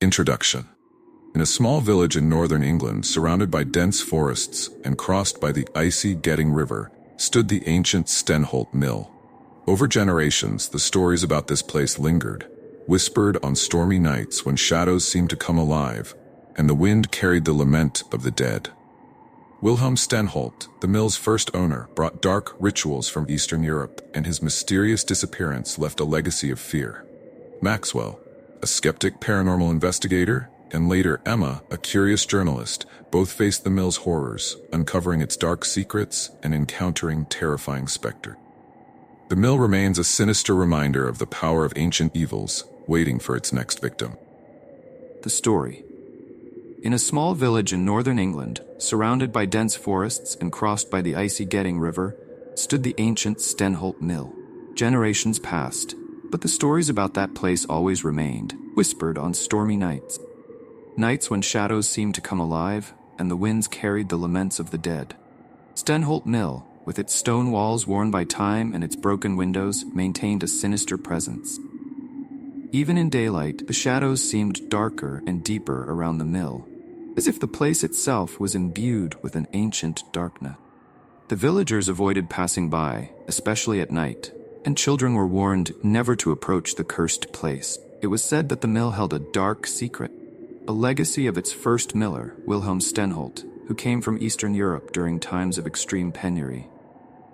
Introduction. In a small village in northern England, surrounded by dense forests and crossed by the icy Gedding River, stood the ancient Stenholt Mill. Over generations, the stories about this place lingered, whispered on stormy nights when shadows seemed to come alive, and the wind carried the lament of the dead. Wilhelm Stenholt, the mill's first owner, brought dark rituals from Eastern Europe, and his mysterious disappearance left a legacy of fear. Maxwell, a skeptic paranormal investigator, and later Emma, a curious journalist, both faced the mill's horrors, uncovering its dark secrets and encountering terrifying specters. The mill remains a sinister reminder of the power of ancient evils, waiting for its next victim. The story. In a small village in northern England, surrounded by dense forests and crossed by the icy Gedding River, stood the ancient Stenholt Mill. Generations passed, but the stories about that place always remained, whispered on stormy nights. Nights when shadows seemed to come alive, and the winds carried the laments of the dead. Stenholt Mill, with its stone walls worn by time and its broken windows, maintained a sinister presence. Even in daylight, the shadows seemed darker and deeper around the mill, as if the place itself was imbued with an ancient darkness. The villagers avoided passing by, especially at night, and children were warned never to approach the cursed place. It was said that the mill held a dark secret, a legacy of its first miller, Wilhelm Stenholt, who came from Eastern Europe during times of extreme penury.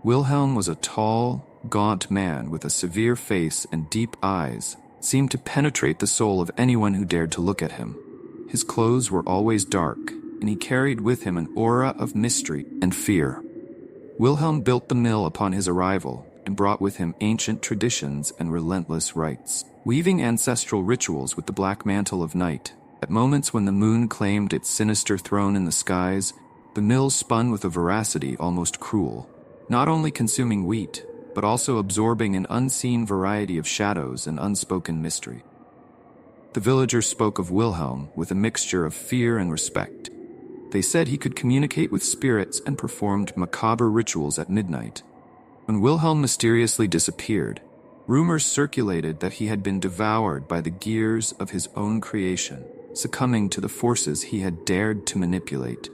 Wilhelm was a tall, gaunt man with a severe face and deep eyes, seemed to penetrate the soul of anyone who dared to look at him. His clothes were always dark, and he carried with him an aura of mystery and fear. Wilhelm built the mill upon his arrival and brought with him ancient traditions and relentless rites, weaving ancestral rituals with the black mantle of night. At moments when the moon claimed its sinister throne in the skies, the mill spun with a veracity almost cruel, not only consuming wheat, but also absorbing an unseen variety of shadows and unspoken mystery. The villagers spoke of Wilhelm with a mixture of fear and respect. They said he could communicate with spirits and performed macabre rituals at midnight. When Wilhelm mysteriously disappeared, rumors circulated that he had been devoured by the gears of his own creation, succumbing to the forces he had dared to manipulate.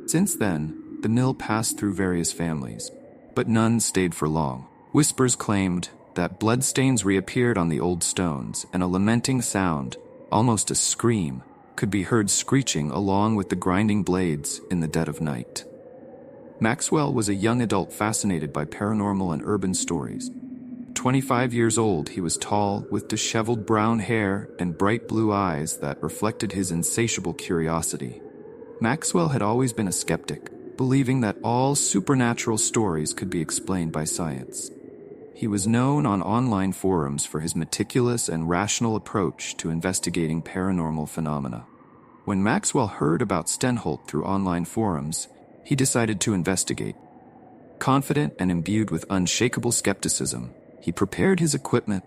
Since then, the mill passed through various families, but none stayed for long. Whispers claimed that bloodstains reappeared on the old stones, and a lamenting sound, almost a scream, could be heard screeching along with the grinding blades in the dead of night. Maxwell was a young adult fascinated by paranormal and urban stories. 25 years old, he was tall, with disheveled brown hair and bright blue eyes that reflected his insatiable curiosity. Maxwell had always been a skeptic, believing that all supernatural stories could be explained by science. He was known on online forums for his meticulous and rational approach to investigating paranormal phenomena. When Maxwell heard about Stenholt through online forums, he decided to investigate. Confident and imbued with unshakable skepticism, he prepared his equipment: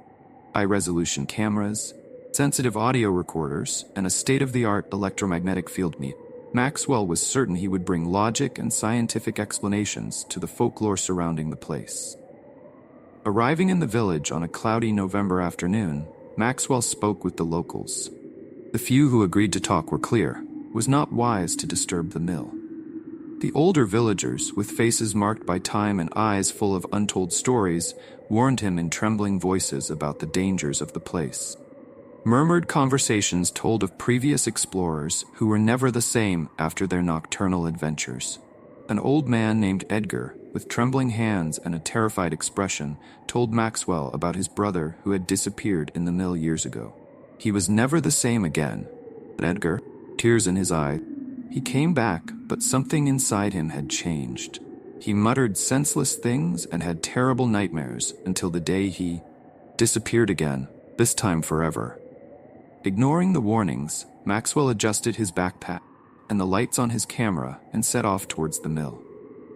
high-resolution cameras, sensitive audio recorders, and a state-of-the-art electromagnetic field meter. Maxwell was certain he would bring logic and scientific explanations to the folklore surrounding the place. Arriving in the village on a cloudy November afternoon, Maxwell spoke with the locals. The few who agreed to talk were clear: it was not wise to disturb the mill. The older villagers, with faces marked by time and eyes full of untold stories, warned him in trembling voices about the dangers of the place. Murmured conversations told of previous explorers who were never the same after their nocturnal adventures. An old man named Edgar, with trembling hands and a terrified expression, told Maxwell about his brother who had disappeared in the mill years ago. He was never the same again. But Edgar, tears in his eyes, he came back, but something inside him had changed. He muttered senseless things and had terrible nightmares until the day he disappeared again, this time forever. Ignoring the warnings, Maxwell adjusted his backpack and the lights on his camera and set off towards the mill.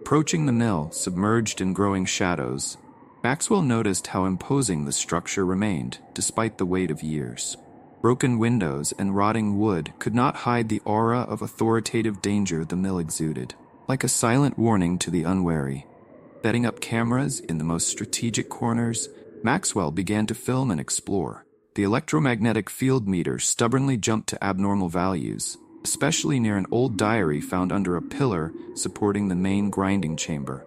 Approaching the mill, submerged in growing shadows, Maxwell noticed how imposing the structure remained despite the weight of years. Broken windows and rotting wood could not hide the aura of authoritative danger the mill exuded, like a silent warning to the unwary. Setting up cameras in the most strategic corners, Maxwell began to film and explore, The electromagnetic field meter stubbornly jumped to abnormal values, especially near an old diary found under a pillar supporting the main grinding chamber.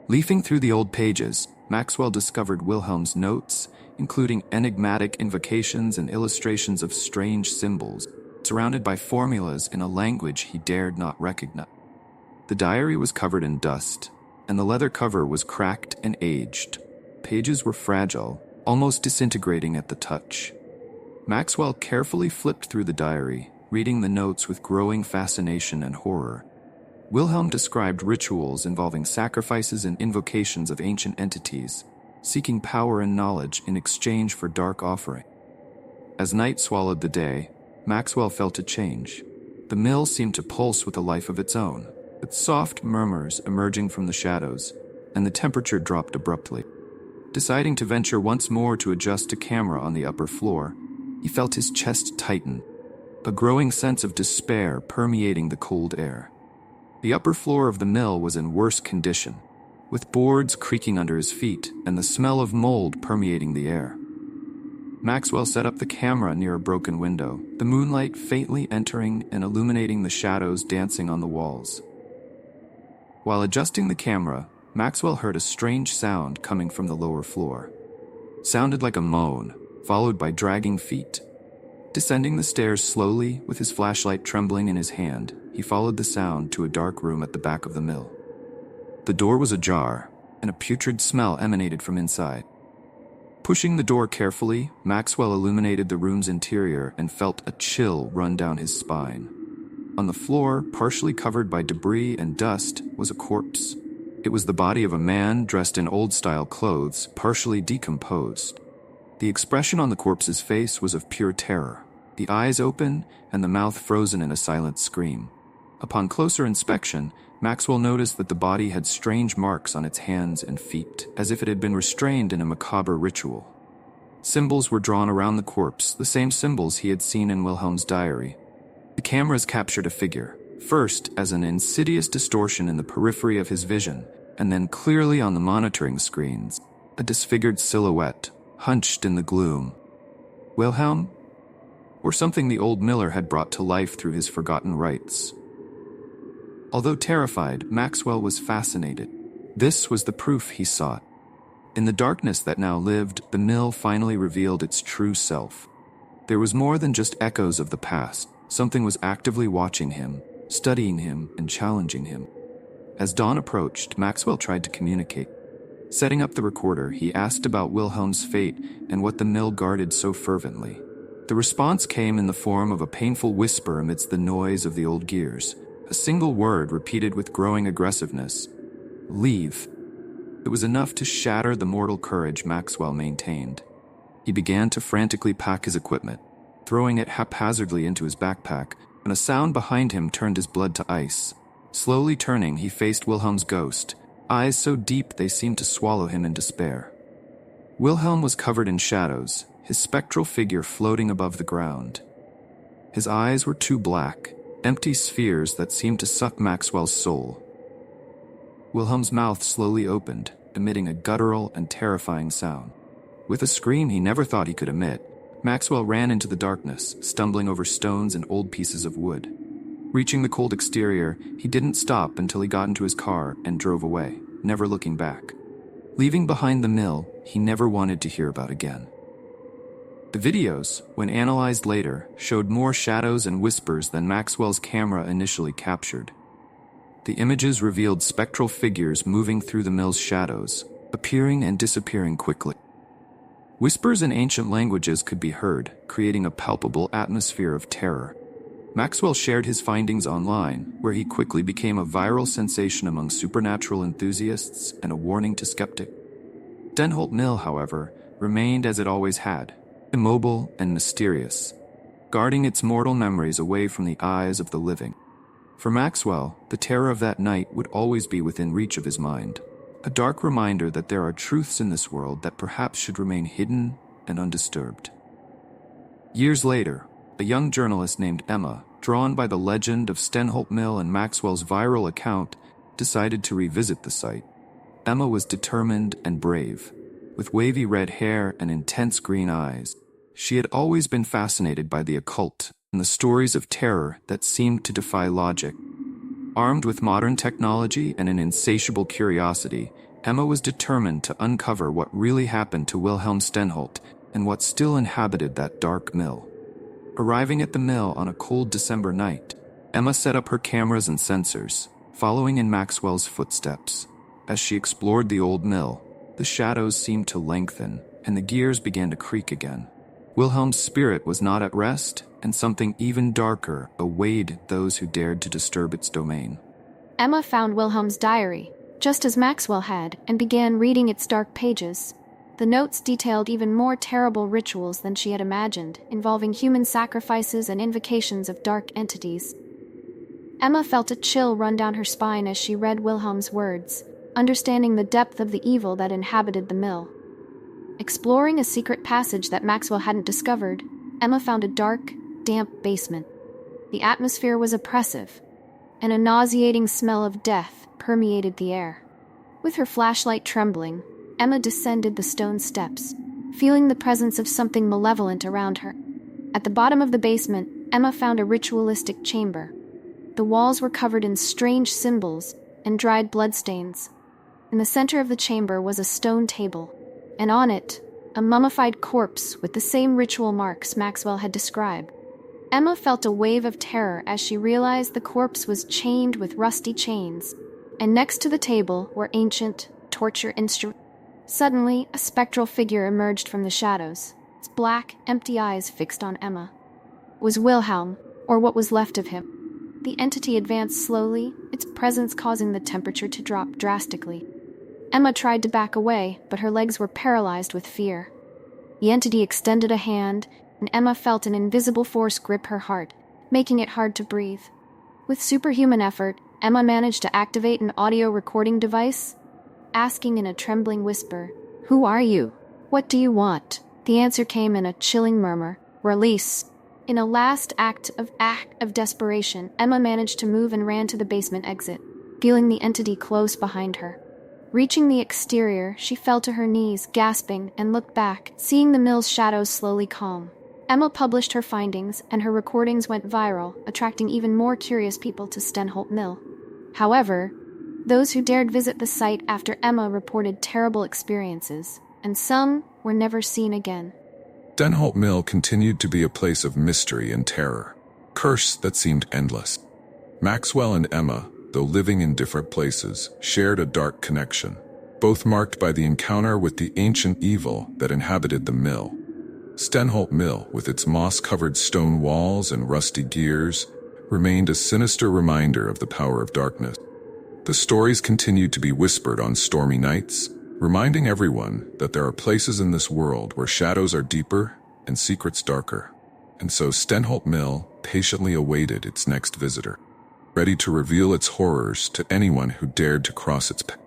Leafing through the old pages, Maxwell discovered Wilhelm's notes, including enigmatic invocations and illustrations of strange symbols, surrounded by formulas in a language he dared not recognize. The diary was covered in dust, and the leather cover was cracked and aged. Pages were fragile, almost disintegrating at the touch. Maxwell carefully flipped through the diary, reading the notes with growing fascination and horror. Wilhelm described rituals involving sacrifices and invocations of ancient entities, seeking power and knowledge in exchange for dark offering. As night swallowed the day, Maxwell felt a change. The mill seemed to pulse with a life of its own, with soft murmurs emerging from the shadows, and the temperature dropped abruptly. Deciding to venture once more to adjust a camera on the upper floor, he felt his chest tighten, a growing sense of despair permeating the cold air. The upper floor of the mill was in worse condition, with boards creaking under his feet and the smell of mold permeating the air. Maxwell set up the camera near a broken window, the moonlight faintly entering and illuminating the shadows dancing on the walls. While adjusting the camera, Maxwell heard a strange sound coming from the lower floor. Sounded like a moan, followed by dragging feet. Descending the stairs slowly, with his flashlight trembling in his hand, he followed the sound to a dark room at the back of the mill. The door was ajar, and a putrid smell emanated from inside. Pushing the door carefully, Maxwell illuminated the room's interior and felt a chill run down his spine. On the floor, partially covered by debris and dust, was a corpse. It was the body of a man dressed in old-style clothes, partially decomposed. The expression on the corpse's face was of pure terror, the eyes open and the mouth frozen in a silent scream. Upon closer inspection, Maxwell noticed that the body had strange marks on its hands and feet, as if it had been restrained in a macabre ritual. Symbols were drawn around the corpse, the same symbols he had seen in Wilhelm's diary. The cameras captured a figure, first as an insidious distortion in the periphery of his vision, and then clearly on the monitoring screens, a disfigured silhouette, hunched in the gloom. Wilhelm? Or something the old miller had brought to life through his forgotten rites. Although terrified, Maxwell was fascinated. This was the proof he sought. In the darkness that now lived, the mill finally revealed its true self. There was more than just echoes of the past. Something was actively watching him, studying him, and challenging him. As dawn approached, Maxwell tried to communicate. Setting up the recorder, he asked about Wilhelm's fate and what the mill guarded so fervently. The response came in the form of a painful whisper amidst the noise of the old gears. A single word repeated with growing aggressiveness. Leave. It was enough to shatter the mortal courage Maxwell maintained. He began to frantically pack his equipment, throwing it haphazardly into his backpack, when a sound behind him turned his blood to ice. Slowly turning, he faced Wilhelm's ghost, eyes so deep they seemed to swallow him in despair. Wilhelm was covered in shadows, his spectral figure floating above the ground. His eyes were too black, empty spheres that seemed to suck Maxwell's soul. Wilhelm's mouth slowly opened, emitting a guttural and terrifying sound. With a scream he never thought he could emit, Maxwell ran into the darkness, stumbling over stones and old pieces of wood. Reaching the cold exterior, he didn't stop until he got into his car and drove away, never looking back. Leaving behind the mill, he never wanted to hear about again. The videos, when analyzed later, showed more shadows and whispers than Maxwell's camera initially captured. The images revealed spectral figures moving through the mill's shadows, appearing and disappearing quickly. Whispers in ancient languages could be heard, creating a palpable atmosphere of terror. Maxwell shared his findings online, where he quickly became a viral sensation among supernatural enthusiasts and a warning to skeptics. Stenholt Mill, however, remained as it always had, immobile and mysterious, guarding its mortal memories away from the eyes of the living. For Maxwell, the terror of that night would always be within reach of his mind, a dark reminder that there are truths in this world that perhaps should remain hidden and undisturbed. Years later, a young journalist named Emma, drawn by the legend of Stenholt Mill and Maxwell's viral account, decided to revisit the site. Emma was determined and brave, with wavy red hair and intense green eyes. She had always been fascinated by the occult and the stories of terror that seemed to defy logic. Armed with modern technology and an insatiable curiosity, Emma was determined to uncover what really happened to Wilhelm Stenholt and what still inhabited that dark mill. Arriving at the mill on a cold December night, Emma set up her cameras and sensors, following in Maxwell's footsteps. As she explored the old mill, the shadows seemed to lengthen, and the gears began to creak again. Wilhelm's spirit was not at rest, and something even darker awaited those who dared to disturb its domain. Emma found Wilhelm's diary, just as Maxwell had, and began reading its dark pages. The notes detailed even more terrible rituals than she had imagined, involving human sacrifices and invocations of dark entities. Emma felt a chill run down her spine as she read Wilhelm's words, understanding the depth of the evil that inhabited the mill. Exploring a secret passage that Maxwell hadn't discovered, Emma found a dark, damp basement. The atmosphere was oppressive, and a nauseating smell of death permeated the air. With her flashlight trembling, Emma descended the stone steps, feeling the presence of something malevolent around her. At the bottom of the basement, Emma found a ritualistic chamber. The walls were covered in strange symbols and dried bloodstains. In the center of the chamber was a stone table, and on it, a mummified corpse with the same ritual marks Maxwell had described. Emma felt a wave of terror as she realized the corpse was chained with rusty chains, and next to the table were ancient torture instruments. Suddenly, a spectral figure emerged from the shadows, its black, empty eyes fixed on Emma. It was Wilhelm, or what was left of him. The entity advanced slowly, its presence causing the temperature to drop drastically. Emma tried to back away, but her legs were paralyzed with fear. The entity extended a hand, and Emma felt an invisible force grip her heart, making it hard to breathe. With superhuman effort, Emma managed to activate an audio recording device, asking in a trembling whisper, "Who are you? What do you want?" The answer came in a chilling murmur, "Release." In a last act of desperation, Emma managed to move and ran to the basement exit, feeling the entity close behind her. Reaching the exterior, she fell to her knees, gasping, and looked back, seeing the mill's shadows slowly calm. Emma published her findings, and her recordings went viral, attracting even more curious people to Stenholt Mill. However, those who dared visit the site after Emma reported terrible experiences, and some were never seen again. Stenholt Mill continued to be a place of mystery and terror, curse that seemed endless. Maxwell and Emma, though living in different places, shared a dark connection, both marked by the encounter with the ancient evil that inhabited the mill. Stenholt Mill, with its moss-covered stone walls and rusty gears, remained a sinister reminder of the power of darkness. The stories continued to be whispered on stormy nights, reminding everyone that there are places in this world where shadows are deeper and secrets darker. And so Stenholt Mill patiently awaited its next visitor, ready to reveal its horrors to anyone who dared to cross its path.